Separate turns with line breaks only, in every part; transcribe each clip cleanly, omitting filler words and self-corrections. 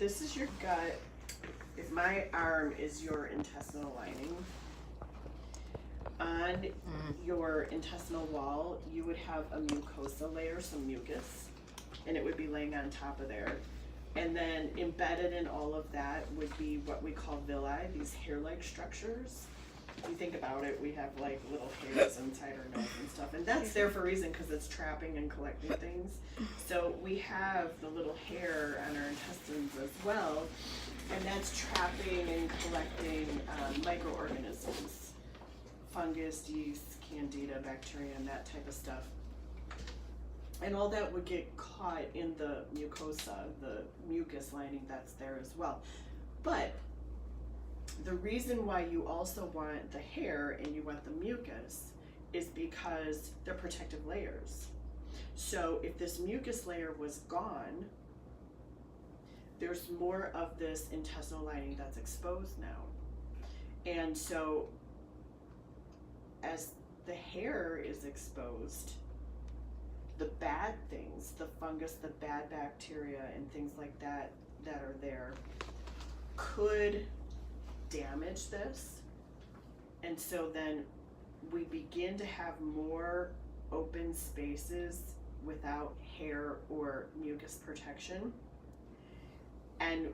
this is your gut, if my arm is your intestinal lining, on your intestinal wall, you would have a mucosa layer, some mucus, and it would be laying on top of there. And then embedded in all of that would be what we call villi, these hair-like structures. If you think about it, we have like little hairs inside our nose and stuff, and that's there for a reason because it's trapping and collecting things. So we have the little hair on our intestines as well, and that's trapping and collecting microorganisms, fungus, yeast, candida, bacteria, and that type of stuff. And all that would get caught in the mucosa, the mucus lining that's there as well. But the reason why you also want the hair and you want the mucus is because they're protective layers. So if this mucus layer was gone, there's more of this intestinal lining that's exposed now. And so as the hair is exposed, the bad things, the fungus, the bad bacteria and things like that that are there could damage this. And so then we begin to have more open spaces without hair or mucus protection. And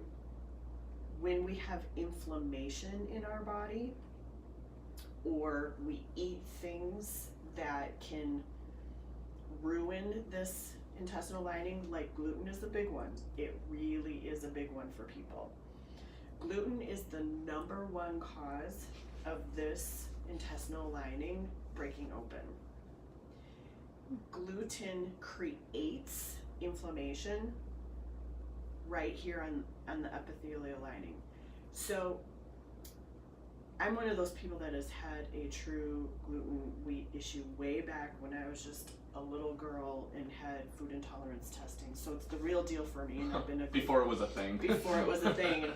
when we have inflammation in our body, or we eat things that can ruin this intestinal lining, like gluten is a big one. It really is a big one for people. Gluten is the #1 cause of this intestinal lining breaking open. Gluten creates inflammation right here on the epithelial lining. So I'm one of those people that has had a true gluten wheat issue way back when I was just a little girl and had food intolerance testing. So it's the real deal for me, and I've been
before it was a thing.
Before it was a thing.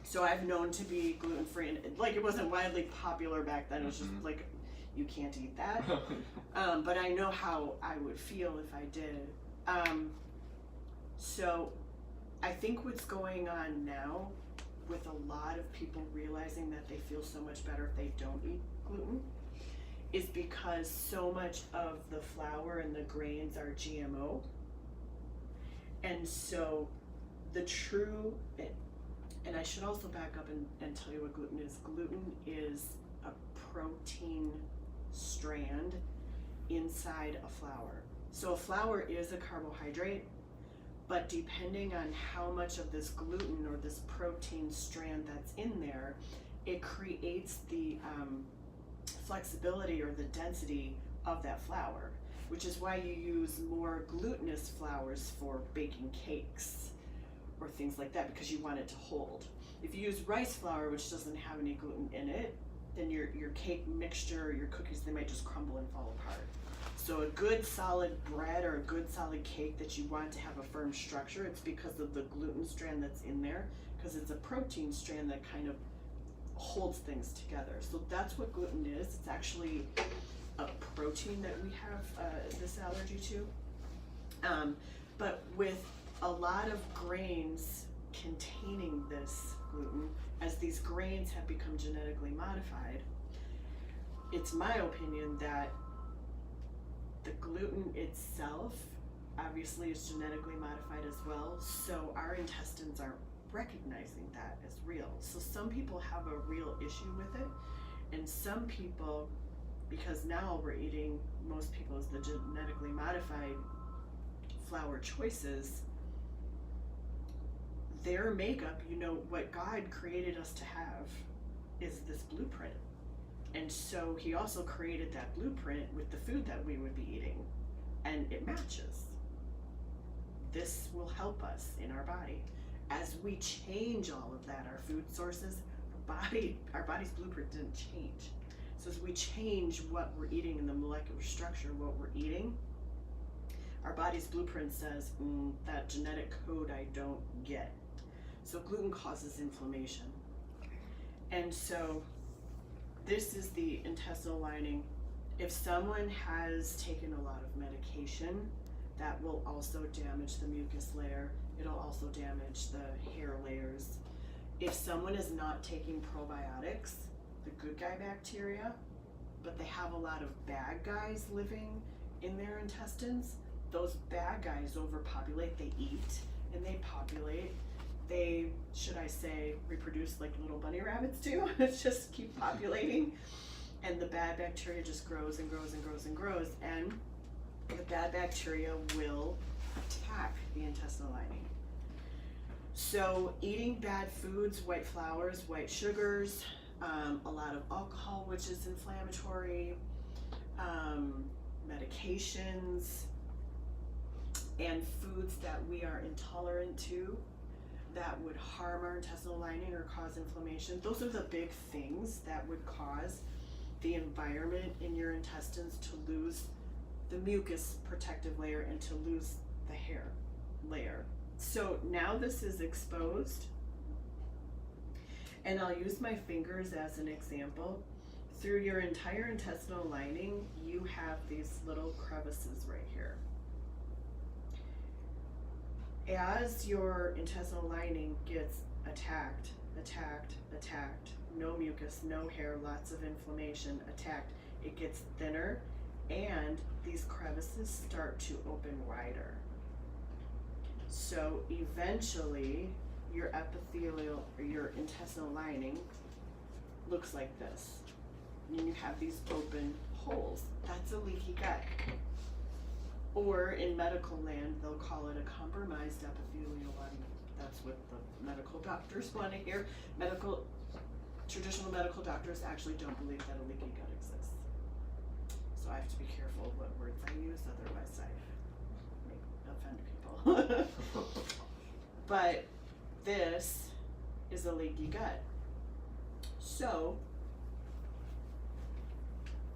So I've known to be gluten-free, and like it wasn't widely popular back then. It was just like, you can't eat that. But I know how I would feel if I did. So I think what's going on now with a lot of people realizing that they feel so much better if they don't eat gluten is because so much of the flour and the grains are GMO. And so the true, and I should also back up and tell you what gluten is. Gluten is a protein strand inside a flour. So a flour is a carbohydrate, but depending on how much of this gluten or this protein strand that's in there, it creates the flexibility or the density of that flour, which is why you use more glutinous flours for baking cakes or things like that, because you want it to hold. If you use rice flour, which doesn't have any gluten in it, then your cake mixture, your cookies, they might just crumble and fall apart. So a good solid bread or a good solid cake that you want to have a firm structure, it's because of the gluten strand that's in there, because it's a protein strand that kind of holds things together. So that's what gluten is. It's actually a protein that we have this allergy to. But with a lot of grains containing this gluten, as these grains have become genetically modified, it's my opinion that the gluten itself obviously is genetically modified as well, so our intestines aren't recognizing that as real. So some people have a real issue with it, and some people, because now we're eating, most people, is the genetically modified flour choices, their makeup, you know, what God created us to have is this blueprint. And so he also created that blueprint with the food that we would be eating, and it matches. This will help us in our body. As we change all of that, our food sources, our body's blueprint didn't change. So as we change what we're eating in the molecular structure, what we're eating, our body's blueprint says, that genetic code I don't get. So gluten causes inflammation. And so this is the intestinal lining. If someone has taken a lot of medication, that will also damage the mucus layer. It'll also damage the hair layers. If someone is not taking probiotics, the good guy bacteria, but they have a lot of bad guys living in their intestines, those bad guys overpopulate. They eat and they populate. They, should I say, reproduce like little bunny rabbits do. Just keep populating, and the bad bacteria just grows and grows and grows and grows, and the bad bacteria will attack the intestinal lining. So eating bad foods, white flours, white sugars, a lot of alcohol, which is inflammatory, medications, and foods that we are intolerant to that would harm our intestinal lining or cause inflammation. Those are the big things that would cause the environment in your intestines to lose the mucus protective layer and to lose the hair layer. So now this is exposed, and I'll use my fingers as an example. Through your entire intestinal lining, you have these little crevices right here. As your intestinal lining gets attacked, no mucus, no hair, lots of inflammation, attacked, it gets thinner, and these crevices start to open wider. So eventually your epithelial or your intestinal lining looks like this. And you have these open holes. That's a leaky gut. Or in medical land, they'll call it a compromised epithelial lining. That's what the medical doctors want to hear. Traditional medical doctors actually don't believe that a leaky gut exists. So I have to be careful what words I use, otherwise I offend people. But this is a leaky gut. So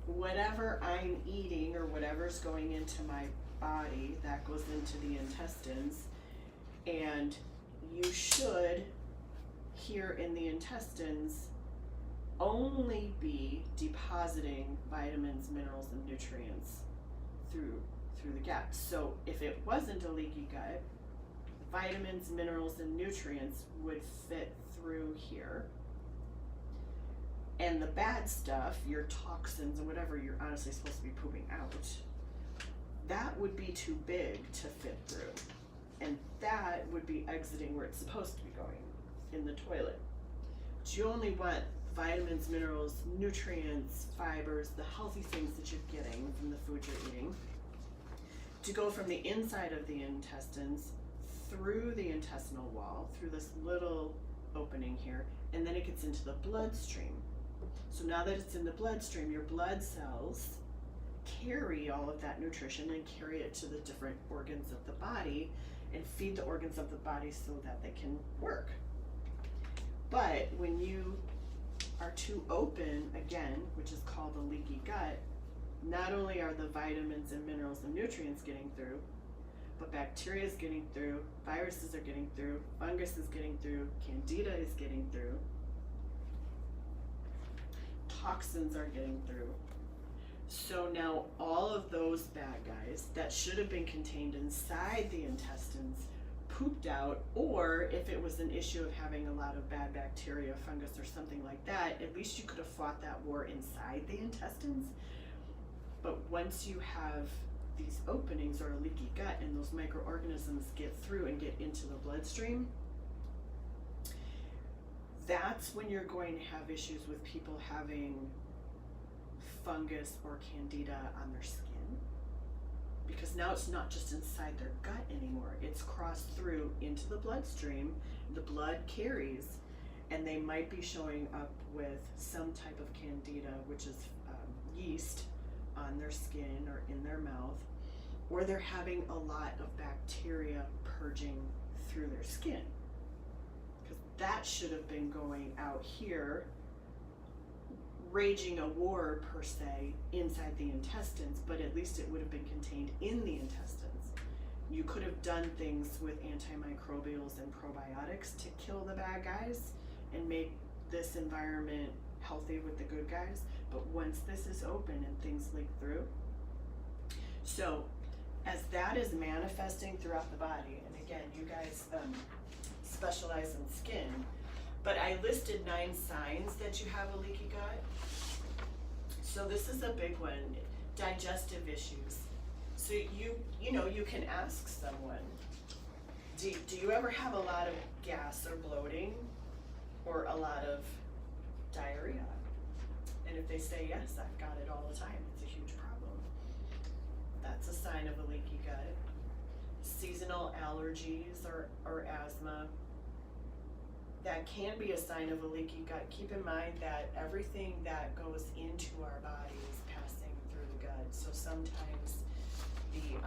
whatever I'm eating or whatever's going into my body, that goes into the intestines, and you should, here in the intestines, only be depositing vitamins, minerals, and nutrients through the gaps. So if it wasn't a leaky gut, vitamins, minerals, and nutrients would fit through here. And the bad stuff, your toxins and whatever you're honestly supposed to be pooping out, that would be too big to fit through. And that would be exiting where it's supposed to be going, in the toilet. But you only want vitamins, minerals, nutrients, fibers, the healthy things that you're getting from the food you're eating, to go from the inside of the intestines through the intestinal wall, through this little opening here, and then it gets into the bloodstream. So now that it's in the bloodstream, your blood cells carry all of that nutrition and carry it to the different organs of the body and feed the organs of the body so that they can work. But when you are too open, again, which is called a leaky gut, not only are the vitamins and minerals and nutrients getting through, but bacteria is getting through, viruses are getting through, fungus is getting through, candida is getting through, toxins are getting through. So now all of those bad guys that should have been contained inside the intestines pooped out, or if it was an issue of having a lot of bad bacteria, fungus, or something like that, at least you could have fought that war inside the intestines. But once you have these openings or a leaky gut and those microorganisms get through and get into the bloodstream, that's when you're going to have issues with people having fungus or candida on their skin. Because now it's not just inside their gut anymore, it's crossed through into the bloodstream, the blood carries, and they might be showing up with some type of candida, which is yeast, on their skin or in their mouth, or they're having a lot of bacteria purging through their skin. Because that should have been going out here, raging a war per se inside the intestines, but at least it would have been contained in the intestines. You could have done things with antimicrobials and probiotics to kill the bad guys and make this environment healthy with the good guys, but once this is open and things leak through. So as that is manifesting throughout the body, and again, you guys specialize in skin, but I listed 9 signs that you have a leaky gut. So this is a big one, digestive issues. So you know, you can ask someone, do you ever have a lot of gas or bloating or a lot of diarrhea? And if they say yes, I've got it all the time, it's a huge problem. That's a sign of a leaky gut. Seasonal allergies or asthma, that can be a sign of a leaky gut. Keep in mind that everything that goes into our body is passing through the gut. So sometimes the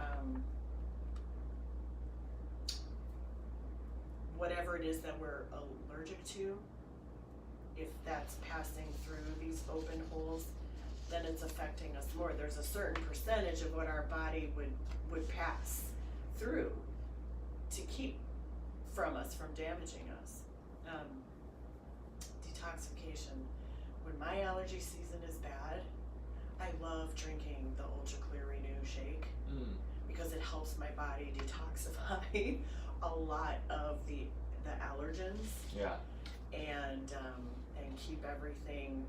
whatever it is that we're allergic to, if that's passing through these open holes, then it's affecting us more. There's a certain percentage of what our body would pass through to keep from us, from damaging us. Detoxification. When my allergy season is bad, I love drinking the Ultra Clear Renew shake because it helps my body detoxify a lot of the allergens.
Yeah.
And keep everything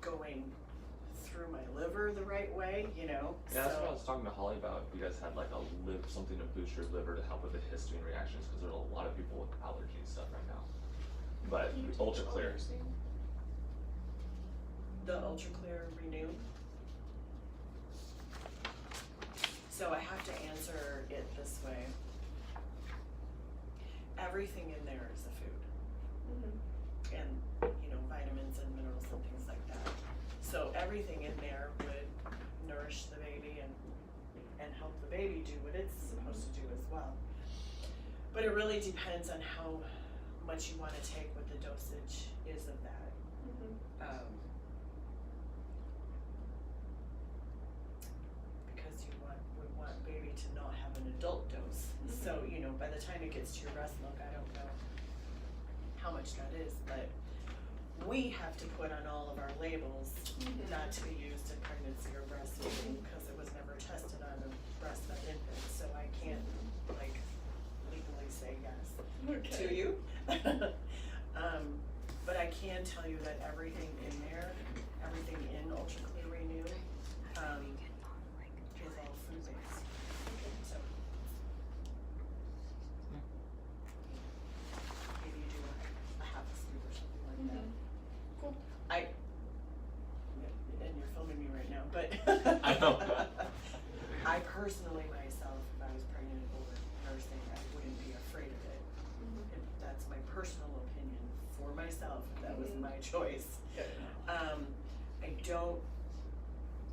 going through my liver the right way, you know.
Yeah, that's what I was talking to Holly about. If you guys had like something to boost your liver to help with the histamine reactions, because there's a lot of people with allergy and stuff right now. But Ultra Clear.
The Ultra Clear Renew. So I have to answer it this way. Everything in there is a food. And, you know, vitamins and minerals and things like that. So everything in there would nourish the baby and help the baby do what it's supposed to do as well. But it really depends on how much you want to take, what the dosage is of that. Because we want baby to not have an adult dose. So, you know, by the time it gets to your breast milk, I don't know how much that is, but we have to put on all of our labels not to be used in pregnancy or breastfeeding because it was never tested on a breastfed infant, so I can't like legally say yes to you. But I can tell you that everything in there, everything in Ultra Clear Renew is all food based. So maybe you do a half a scoop or something like that.
Cool.
And you're filming me right now, but
I know.
I personally myself, if I was pregnant or nursing, I wouldn't be afraid of it. And that's my personal opinion for myself. That was my choice.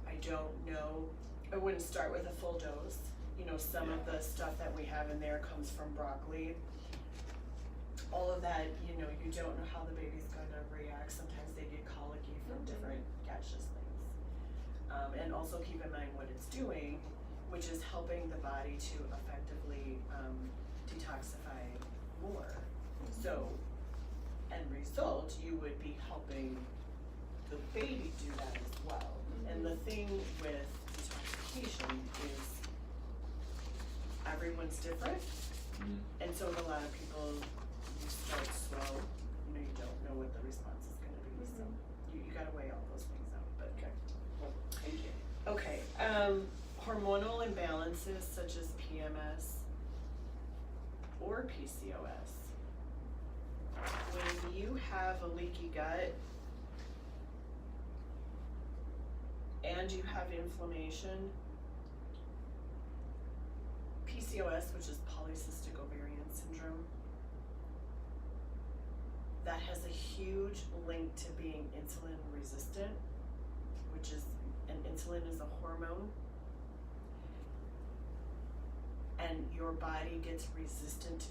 I don't know. I wouldn't start with a full dose. You know, some of the stuff that we have in there comes from broccoli. All of that, you know, you don't know how the baby's gonna react. Sometimes they get colicky from different gaseous things. And also keep in mind what it's doing, which is helping the body to effectively detoxify more. So, end result, you would be helping the baby do that as well. And the thing with detoxification is everyone's different. And so with a lot of people, you start slow, you know, you don't know what the response is gonna be, so you gotta weigh all those things out, but okay.
Well, thank you.
Okay, hormonal imbalances such as PMS or PCOS. When you have a leaky gut and you have inflammation, PCOS, which is polycystic ovarian syndrome, that has a huge link to being insulin resistant, which is, and insulin is a hormone, and your body gets resistant to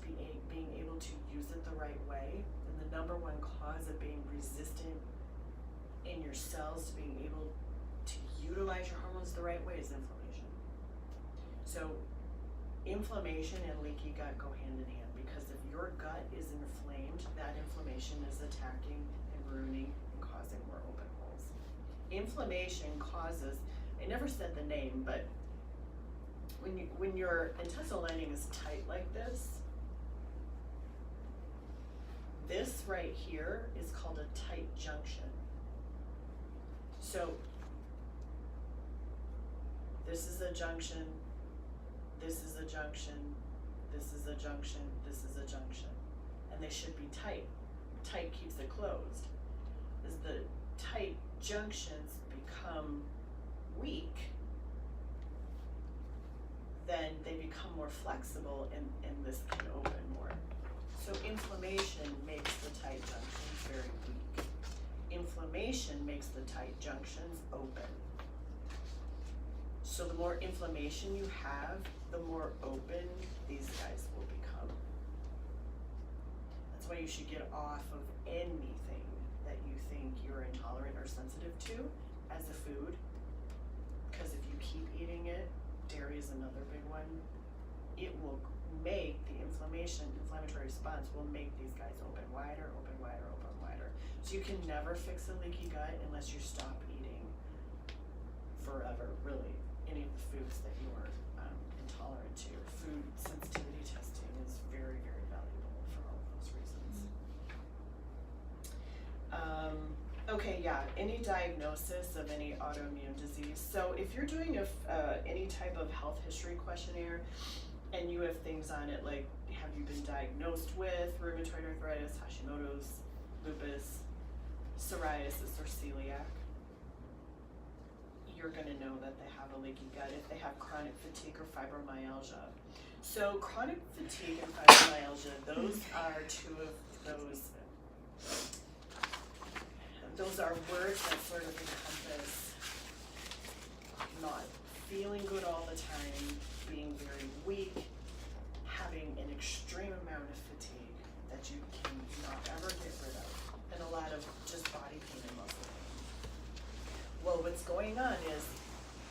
being able to use it the right way. And the number one cause of being resistant in your cells to being able to utilize your hormones the right way is inflammation. So inflammation and leaky gut go hand in hand, because if your gut is inflamed, that inflammation is attacking and ruining and causing more open holes. Inflammation causes, I never said the name, but when your intestinal lining is tight like this right here is called a tight junction. So this is a junction, this is a junction, this is a junction, this is a junction. And they should be tight. Tight keeps it closed. As the tight junctions become weak, then they become more flexible and this can open more. So inflammation makes the tight junctions very weak. Inflammation makes the tight junctions open. So the more inflammation you have, the more open these guys will become. That's why you should get off of anything that you think you're intolerant or sensitive to as a food. Because if you keep eating it, dairy is another big one. It will make the inflammatory response will make these guys open wider, open wider, open wider. So you can never fix a leaky gut unless you stop eating forever, really, any of the foods that you are intolerant to. Food sensitivity testing is very, very valuable for all of those reasons. Okay, yeah, any diagnosis of any autoimmune disease. So if you're doing any type of health history questionnaire and you have things on it like, have you been diagnosed with rheumatoid arthritis, Hashimoto's, lupus, psoriasis, or celiac, you're gonna know that they have a leaky gut if they have chronic fatigue or fibromyalgia. So chronic fatigue and fibromyalgia, those are two of those are words that sort of encompass not feeling good all the time, being very weak, having an extreme amount of fatigue that you cannot ever get rid of, and a lot of just body pain and muscle pain. Well, what's going on is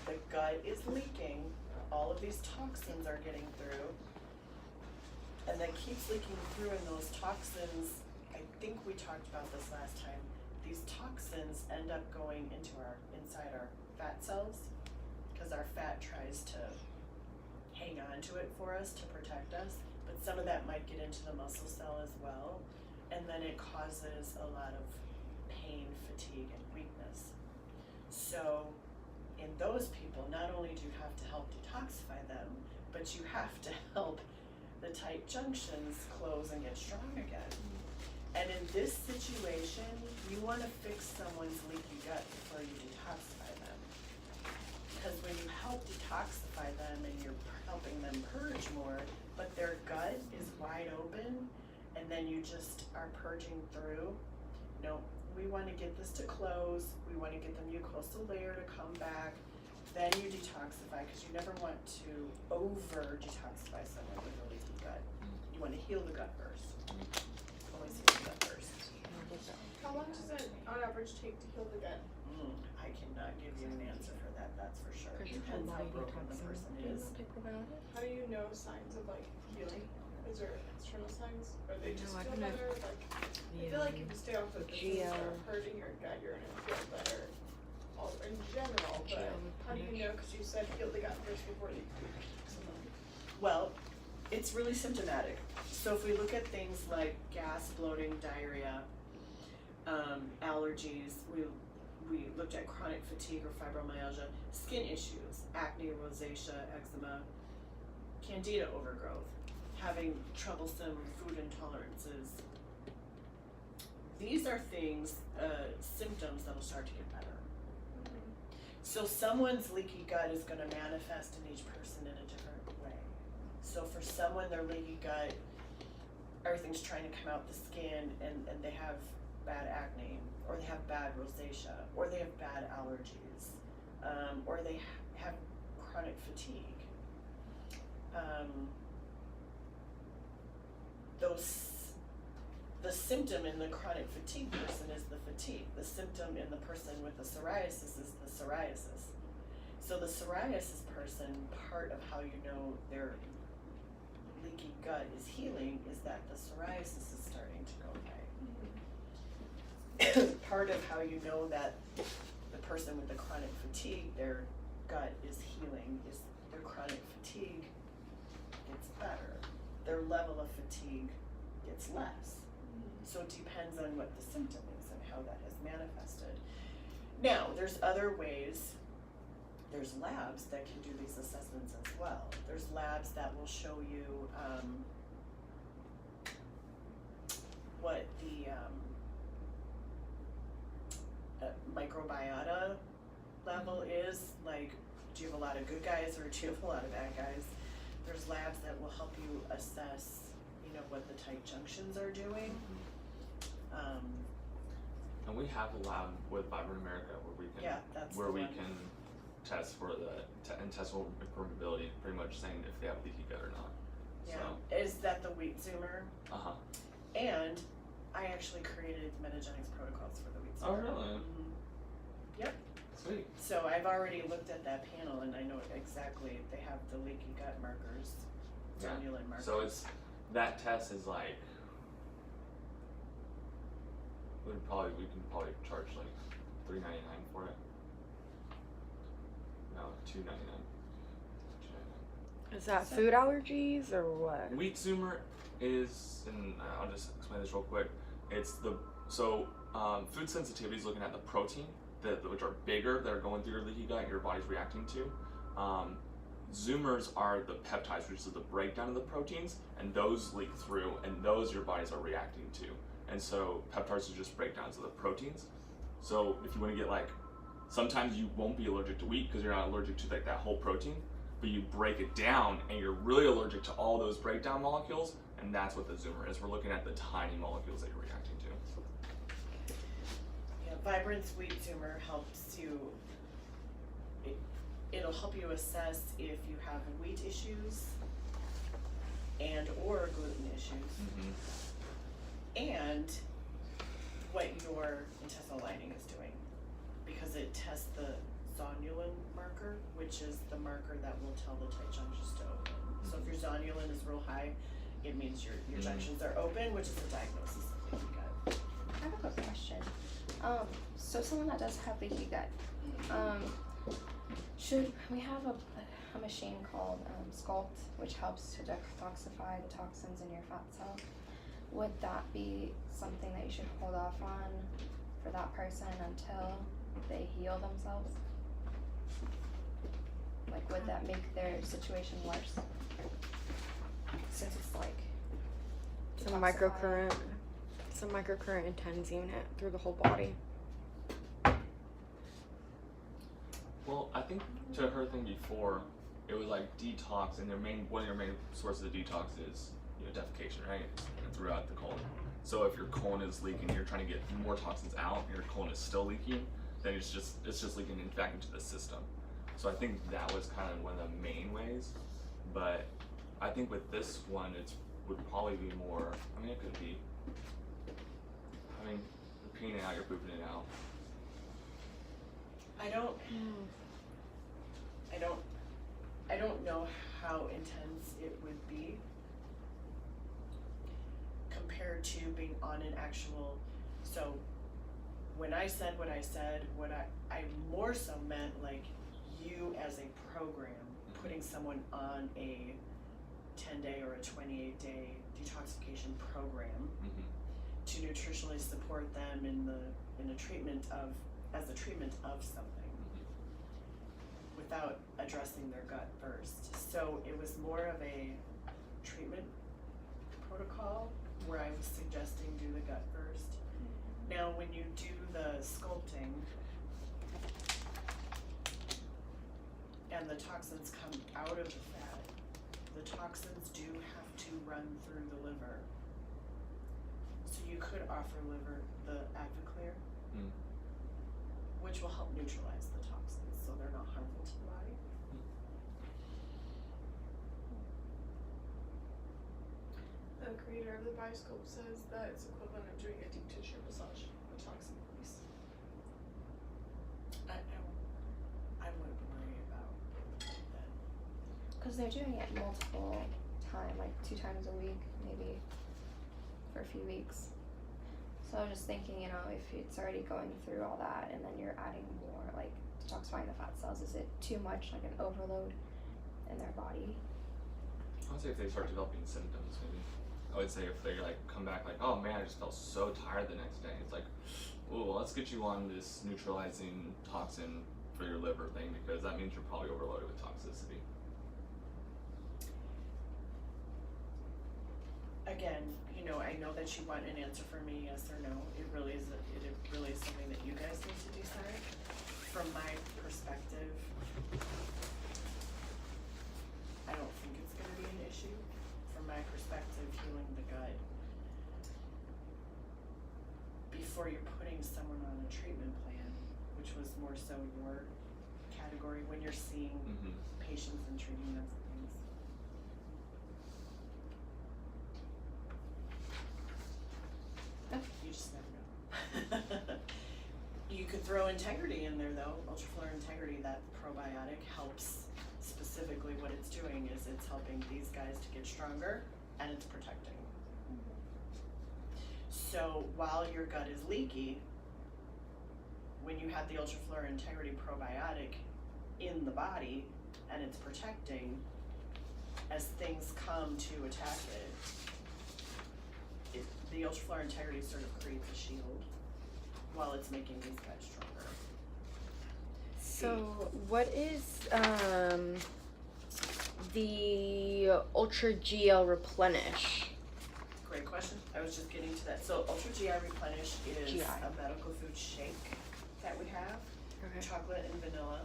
the gut is leaking, all of these toxins are getting through, and that keeps leaking through, and those toxins, I think we talked about this last time, these toxins end up going inside our fat cells, because our fat tries to hang on to it for us to protect us, but some of that might get into the muscle cell as well, and then it causes a lot of pain, fatigue, and weakness. So in those people, not only do you have to help detoxify them, but you have to help the tight junctions close and get strong again. And in this situation, you want to fix someone's leaky gut before you detoxify them. Because when you help detoxify them and you're helping them purge more, but their gut is wide open, and then you just are purging through, no, we want to get this to close, we want to get the mucosal layer to come back, then you detoxify, because you never want to over detoxify someone with a leaky gut. You want to heal the gut first. Always heal the gut first.
How long does it on average take to heal the gut?
I cannot give you an answer for that, that's for sure. It depends how broken the person is.
How do you know signs of like healing? Is there external signs? Or they just feel better? Like, I feel like if you stay off of this and start hurting your gut, you're gonna feel better all in general, but how do you know? Because you said heal the gut first before you
Well, it's really symptomatic. So if we look at things like gas, bloating, diarrhea, allergies, we looked at chronic fatigue or fibromyalgia, skin issues, acne, rosacea, eczema, candida overgrowth, having troublesome food intolerances. These are things, symptoms that'll start to get better. So someone's leaky gut is going to manifest in each person in a different way. So for someone, their leaky gut, everything's trying to come out the skin, and they have bad acne, or they have bad rosacea, or they have bad allergies, or they have chronic fatigue. The symptom in the chronic fatigue person is the fatigue. The symptom in the person with the psoriasis is the psoriasis. So the psoriasis person, part of how you know their leaky gut is healing is that the psoriasis is starting to go away. Part of how you know that the person with the chronic fatigue, their gut is healing, is their chronic fatigue gets better. Their level of fatigue gets less. So it depends on what the symptom is and how that has manifested. Now, there's other ways. There's labs that can do these assessments as well. There's labs that will show you what the microbiota level is. Like, do you have a lot of good guys or do you have a lot of bad guys? There's labs that will help you assess, you know, what the tight junctions are doing.
And we have a lab with Vibrant America where we can test for the intestinal permeability, pretty much saying if they have leaky gut or not.
Yeah.
So.
Is that the wheat zoomer? And I actually created metagenics protocols for the wheat zoomer.
Oh, really?
Yep.
Sweet.
So I've already looked at that panel and I know exactly, they have the leaky gut markers, zonulin markers.
So that test is like, we can probably charge like $3.99 for it. No, $2.99.
Is that food allergies or what?
Wheat zoomer is, and I'll just explain this real quick. It's food sensitivity is looking at the protein, which are bigger, that are going through your leaky gut and your body's reacting to. Zoomers are the peptides, which is the breakdown of the proteins, and those leak through, and those your bodies are reacting to. And so peptides are just breakdowns of the proteins. So if you want to get sometimes you won't be allergic to wheat because you're not allergic to that whole protein, but you break it down and you're really allergic to all those breakdown molecules, and that's what the zoomer is. We're looking at the tiny molecules that you're reacting to.
Yeah, Vibrant's wheat zoomer helps you, it'll help you assess if you have wheat issues and or gluten issues. And what your intestinal lining is doing, because it tests the zonulin marker, which is the marker that will tell the tight junctions to open. So if your zonulin is real high, it means your junctions are open, which is the diagnosis of leaky gut.
I have a quick question. So someone that does have leaky gut, we have a machine called Sculpt, which helps to detoxify the toxins in your fat cell. Would that be something that you should hold off on for that person until they heal themselves? Like, would that make their situation worse? Since it's like
Some microcurrent intends unit through the whole body.
Well, I think to her thing before, it was like detox, and one of your main sources of detox is defecation, right? And throughout the colon. So if your colon is leaking, you're trying to get more toxins out, and your colon is still leaking, then it's just leaking back into the system. So I think that was kind of one of the main ways. But I think with this one, would probably be more. I mean, it could be. I mean, you're peeing it out, you're pooping it out.
I don't know how intense it would be compared to being on an actual. So when I said what I said, I more so meant like you as a program putting someone on a 10-day or a 28-day detoxification program to nutritionally support them in a treatment of something without addressing their gut first. So it was more of a treatment protocol where I was suggesting do the gut first. Now when you do the sculpting and the toxins come out of the fat, the toxins do have to run through the liver. So you could offer liver the Advoclear, which will help neutralize the toxins so they're not harmful to the body.
The creator of the Bioscope says that it's equivalent of doing a deep tissue massage, a toxin release.
I wouldn't worry about that.
because they're doing it multiple times, like 2 times a week, maybe for a few weeks. So I was just thinking, if it's already going through all that and then you're adding more, like detoxifying the fat cells, is it too much, like an overload? in their body.
I would say if they start developing symptoms, maybe. I would say if they like come back like, oh man, I just felt so tired the next day. It's like, oh, well, let's get you on this neutralizing toxin for your liver thing because that means you're probably overloaded with toxicity.
Again, you know, I know that you want an answer from me, yes or no. It really is something that you guys need to decide. From my perspective, I don't think it's gonna be an issue. From my perspective, healing the gut, before you're putting someone on a treatment plan, which was more so your category when you're seeing patients and treating them for things. You just never know. You could throw integrity in there though, ultraflora integrity, that probiotic helps. Specifically what it's doing is it's helping these guys to get stronger and it's protecting. So while your gut is leaky, when you have the ultraflora integrity probiotic in the body and it's protecting, as things come to attack it, the ultraflora integrity sort of creates a shield while it's making these guys stronger.
So what is the Ultra GL Replenish?
Great question. I was just getting to that. So Ultra GI Replenish is
GI.
a medical food shake that we have.
Okay.
Chocolate and vanilla.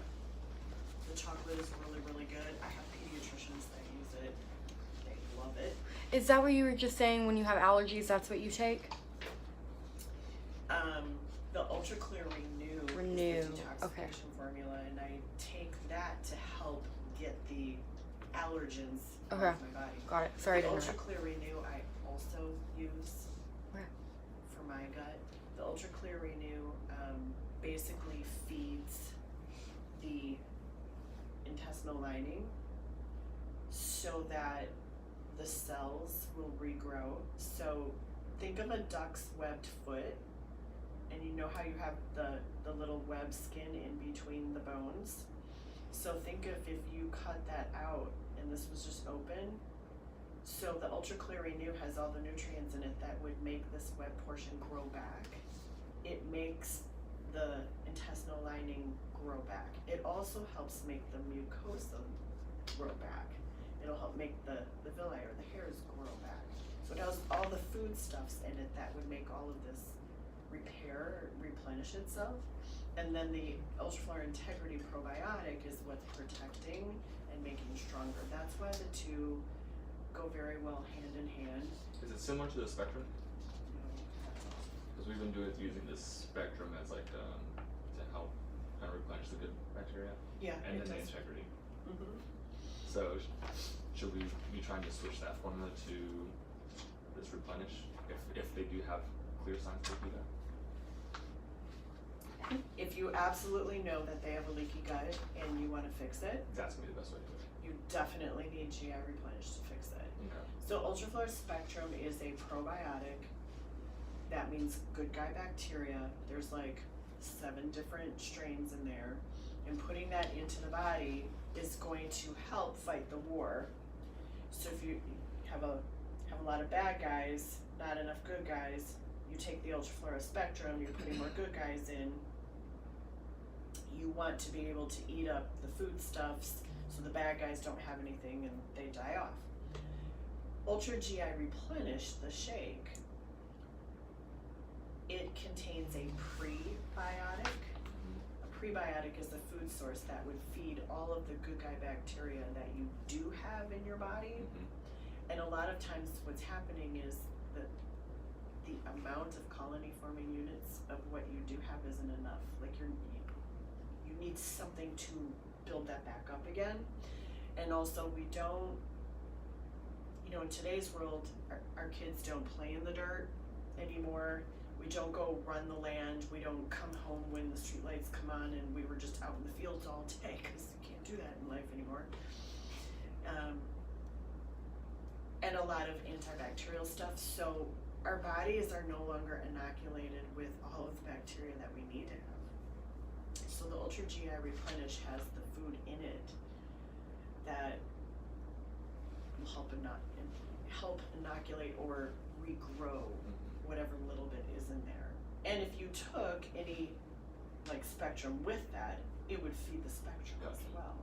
The chocolate is really, really good. I have pediatricians that use it. They love it.
Is that what you were just saying when you have allergies, that's what you take?
The Ultra Clear Renew
Renew,
is the detoxification
okay.
formula, and I take that to help get the allergens
Okay.
out of my body.
Got it. Sorry to
The Ultra
interrupt.
Clear Renew I also use
Okay.
for my gut. The Ultra Clear Renew basically feeds the intestinal lining so that the cells will regrow. So think of a duck's webbed foot, and you know how you have the little web skin in between the bones. So think of if you cut that out and this was just open. So the Ultra Clear Renew has all the nutrients in it that would make this web portion grow back. It makes the intestinal lining grow back. It also helps make the mucosa grow back. It'll help make the villi or the hairs grow back. So it has all the food stuffs in it that would make all of this repair, replenish itself. And then the Ultraflora Integrity Probiotic is what's protecting and making stronger. That's why the two go very well hand in hand.
Is it similar to the Spectrum? Because we've been using this Spectrum as like to help kind of replenish the good bacteria.
Yeah,
And
it
then the
does.
integrity.
Mm-hmm.
So should we be trying to switch that formula to this replenish if they do have clear signs of leaky gut?
If you absolutely know that they have a leaky gut and you want to fix it,
That's gonna be the best way to do it.
you definitely need GI Replenish to fix it.
Okay.
So Ultraflora Spectrum is a probiotic. That means good guy bacteria. There's like 7 different strains in there. And putting that into the body is going to help fight the war. So if you have a lot of bad guys, not enough good guys, you take the Ultraflora Spectrum, you're putting more good guys in. You want to be able to eat up the foodstuffs so the bad guys don't have anything and they die off. Ultra GI Replenish, the shake, it contains a prebiotic. A prebiotic is a food source that would feed all of the good guy bacteria that you do have in your body. And a lot of times what's happening is that the amount of colony forming units of what you do have isn't enough. Like you need something to build that back up again. And also we don't, in today's world, our kids don't play in the dirt anymore. We don't go run the land. We don't come home when the street lights come on and we were just out in the fields all day because you can't do that in life anymore. And a lot of antibacterial stuff. So our bodies are no longer inoculated with all of the bacteria that we need to have. So the Ultra GI Replenish has the food in it that will help inoculate or regrow whatever little bit is in there. And if you took any like spectrum with that, it would feed the spectrum as well.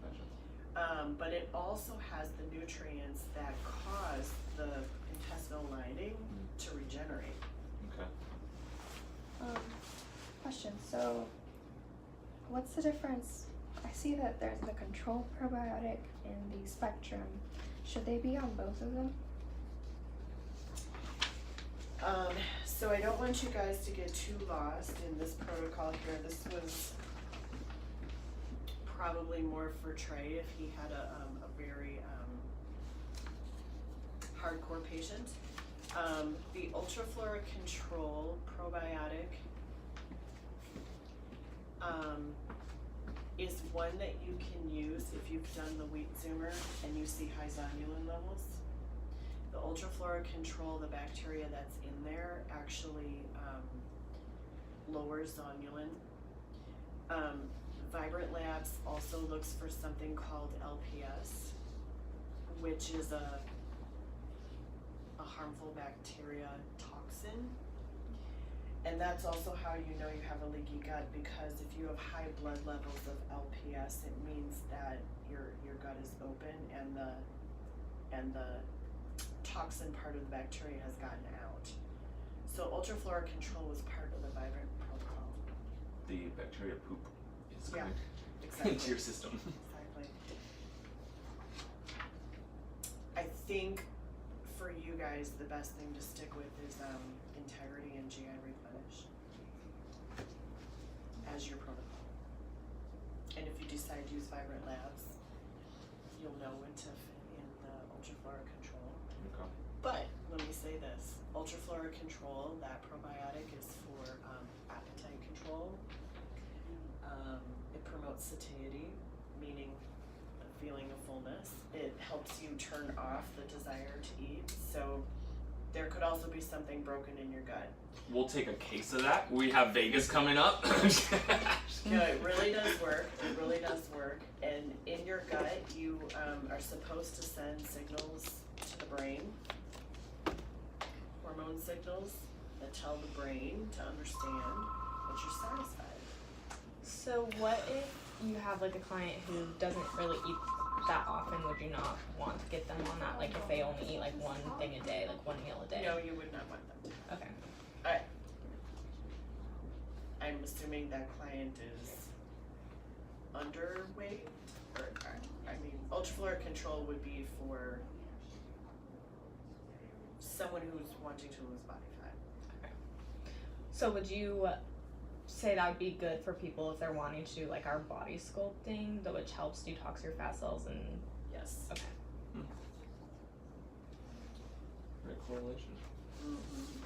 Gotcha.
But it also has the nutrients that cause the intestinal lining to regenerate.
Okay.
Question. So, what's the difference? I see that there's the control probiotic and the spectrum. Should they be on both of them?
So I don't want you guys to get too lost in this protocol here. This was probably more for Trey if he had a very hardcore patient. The Ultraflora Control probiotic is one that you can use if you've done the wheat zoomer and you see high zonulin levels. The Ultraflora Control, the bacteria that's in there actually lowers zonulin. Vibrant Labs also looks for something called LPS, which is a harmful bacteria toxin. And that's also how you know you have a leaky gut, because if you have high blood levels of LPS, it means that your gut is open and the toxin part of the bacteria has gotten out. So Ultraflora Control was part of the Vibrant protocol.
The bacteria poop is
Yeah,
going
exactly.
into your system.
Exactly. I think for you guys, the best thing to stick with is Integrity and GI Replenish as your protocol. And if you decide to use Vibrant Labs, you'll know when to fit in the Ultraflora Control.
Okay.
But let me say this, Ultraflora Control, that probiotic is for appetite control. It promotes satiety, meaning a feeling of fullness. It helps you turn off the desire to eat. So there could also be something broken in your gut.
We'll take a case of that. We have Vegas coming up.
No, it really does work. It really does work. And in your gut, you are supposed to send signals to the brain, hormone signals that tell the brain to understand that you're satisfied.
So what if you have like a client who doesn't really eat that often? Would you not want to get them on that? Like if they only eat like one thing a day, like one meal a day?
No, you would not want them to.
Okay.
I'm assuming that client is underweight, or I mean, Ultraflora Control would be for someone who's wanting to lose body fat.
So would you say that would be good for people if they're wanting to do like our body sculpting, which helps detox your fat cells and
Yes.
okay.
Great correlation.
Mm-hmm.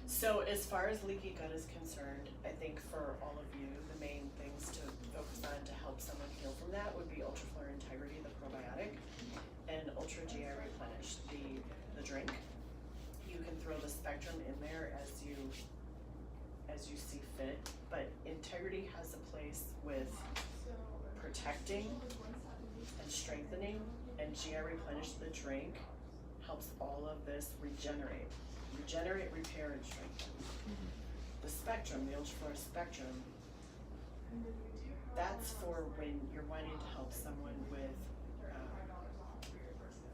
So as far as leaky gut is concerned, I think for all of you, the main things to focus on to help someone heal from that would be Ultraflora Integrity, the probiotic, and Ultra GI Replenish, the drink. You can throw the spectrum in there as you see fit, but Integrity has a place with protecting and strengthening, and GI Replenish, the drink, helps all of this regenerate, repair, and strengthen. The spectrum, the Ultraflora spectrum, that's for when you're wanting to help someone with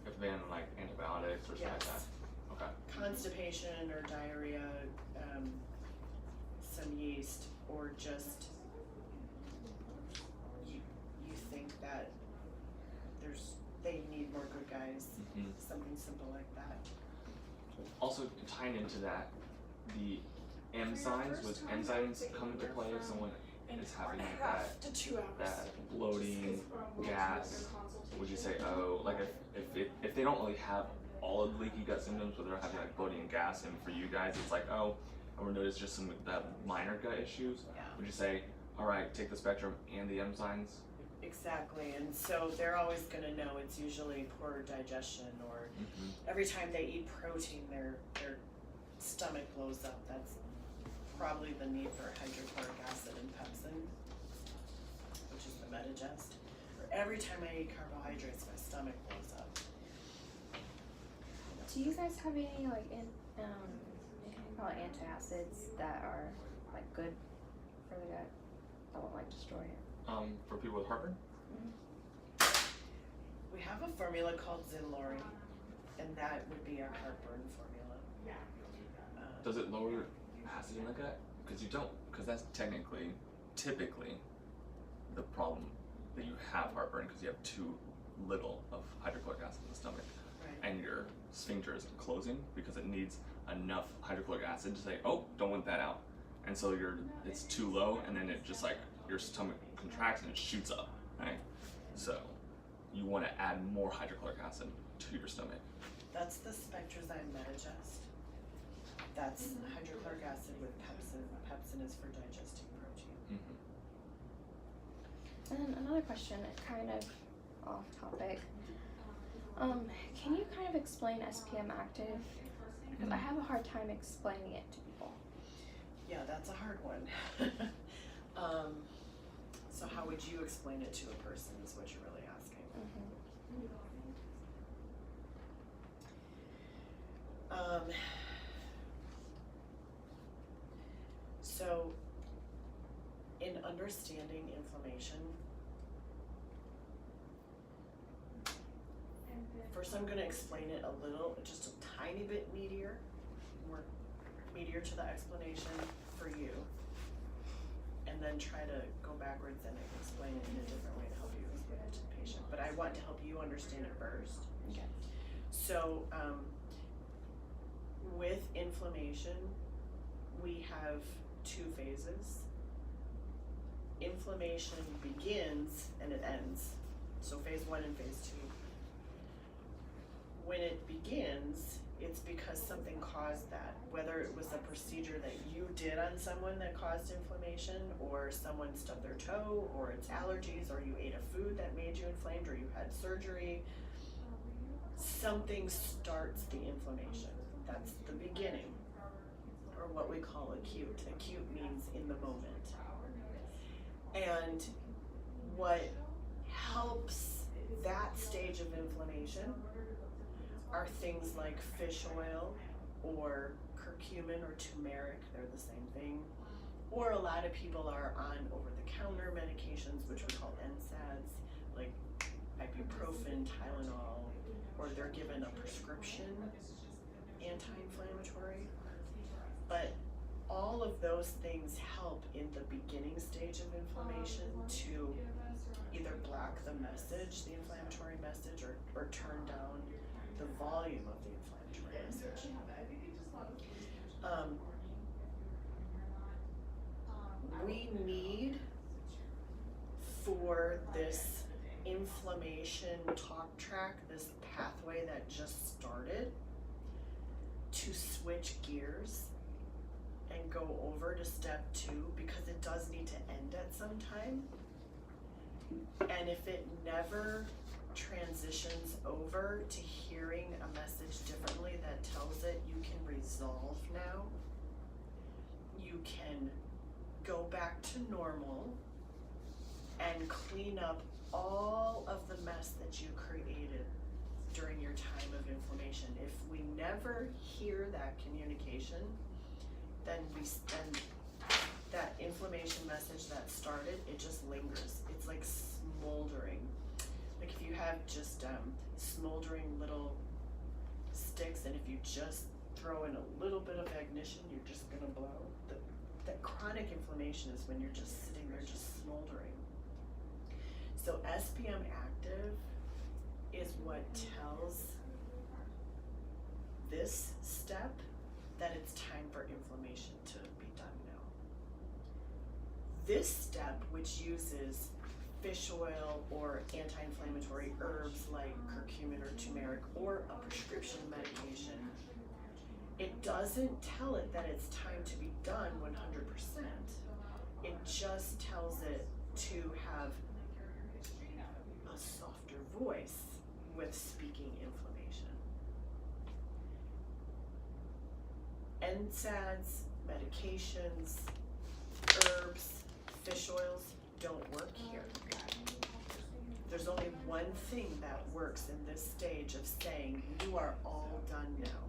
If they're on like antibiotics or something like
yes,
that. Okay.
constipation or diarrhea, some yeast, or just you think that they need more good guys, something simple like that.
Also tying into that, the enzymes, which enzymes come into play if someone is having like that bloating, gas, would you say, oh, like if they don't really have all of the leaky gut symptoms, but they're having like bloating and gas, and for you guys it's like, oh, I would notice just some that minor gut issues,
Yeah.
would you say, all right, take the spectrum and the enzymes?
Exactly, and so they're always gonna know it's usually poor digestion, or every time they eat protein, their stomach blows up. That's probably the need for hydrochloric acid and pepsin, which is the Medigest. Every time I eat carbohydrates, my stomach blows up.
Do you guys have any like you can call it antacids that are like good for the gut that won't like destroy it?
For people with heartburn?
We have a formula called Zinlori, and that would be our heartburn formula.
Does it lower acid in the gut? Because that's typically the problem that you have heartburn because you have too little of hydrochloric acid in the stomach.
Right.
And your sphincter isn't closing because it needs enough hydrochloric acid to say, oh, don't want that out. And so it's too low, and then it just like your stomach contracts and it shoots up, right? So you want to add more hydrochloric acid to your stomach.
That's the Spectrazyme Medigest. That's hydrochloric acid with pepsin. Pepsin is for digesting protein.
Mm-hmm.
And then another question, kind of off topic. Can you kind of explain SPM active? Because I have a hard time explaining it to people.
Yeah, that's a hard one. So how would you explain it to a person is what you're really asking. So in understanding inflammation, first I'm going to explain it a little, just a tiny bit more meatier to the explanation for you, and then try to go backwards and explain it in a different way to help you explain it to the patient. But I want to help you understand it first.
Okay.
So with inflammation, we have two phases. Inflammation begins and it ends. So phase 1 and phase 2. When it begins, it's because something caused that. Whether it was a procedure that you did on someone that caused inflammation, or someone stubbed their toe, or it's allergies, or you ate a food that made you inflamed, or you had surgery. Something starts the inflammation. That's the beginning, or what we call acute. Acute means in the moment. And what helps that stage of inflammation are things like fish oil or curcumin or turmeric, they're the same thing. Or a lot of people are on over-the-counter medications, which we call NSAIDs, like ibuprofen, Tylenol, or they're given a prescription anti-inflammatory. But all of those things help in the beginning stage of inflammation to either block the message, the inflammatory message, or turn down the volume of the inflammatory message. We need for this inflammation talk track, this pathway that just started, to switch gears and go over to step 2, because it does need to end at some time. And if it never transitions over to hearing a message differently that tells it you can resolve now, you can go back to normal and clean up all of the mess that you created during your time of inflammation. If we never hear that communication, then that inflammation message that started, it just lingers. It's like smoldering. Like if you have just smoldering little sticks, and if you just throw in a little bit of ignition, you're just gonna blow. That chronic inflammation is when you're just sitting there just smoldering. So SPM active is what tells this step that it's time for inflammation to be done now. This step, which uses fish oil or anti-inflammatory herbs like curcumin or turmeric or a prescription medication, it doesn't tell it that it's time to be done 100%. It just tells it to have a softer voice with speaking inflammation. NSAIDs medications, herbs, fish oils don't work here. There's only one thing that works in this stage of saying, you are all done now.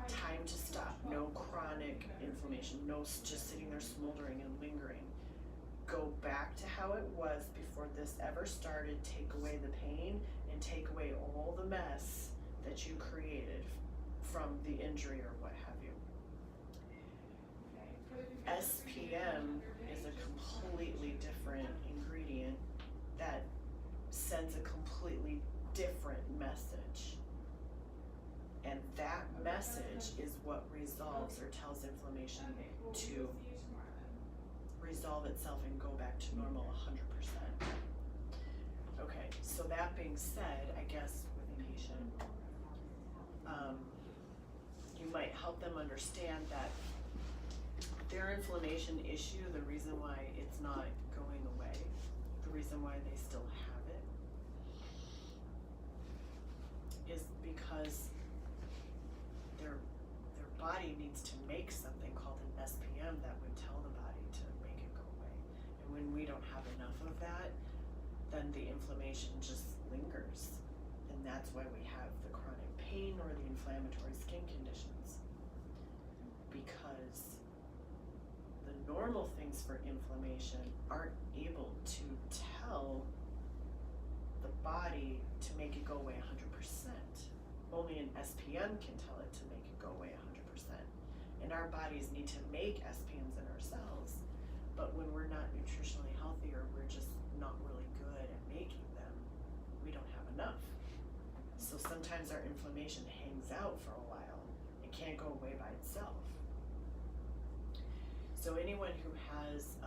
Time to stop. No chronic inflammation. No just sitting there smoldering and lingering. Go back to how it was before this ever started. Take away the pain and take away all the mess that you created from the injury or what have you. SPM is a completely different ingredient that sends a completely different message. And that message is what resolves or tells inflammation to resolve itself and go back to normal 100%. Okay, so that being said, I guess with a patient, you might help them understand that their inflammation issue, the reason why it's not going away, the reason why they still have it, is because their body needs to make something called an SPM that would tell the body to make it go away. And when we don't have enough of that, then the inflammation just lingers. And that's why we have the chronic pain or the inflammatory skin conditions. Because the normal things for inflammation aren't able to tell the body to make it go away 100%. Only an SPM can tell it to make it go away 100%. And our bodies need to make SPMs in ourselves, but when we're not nutritionally healthy or we're just not really good at making them, we don't have enough. So sometimes our inflammation hangs out for a while. It can't go away by itself. So anyone who has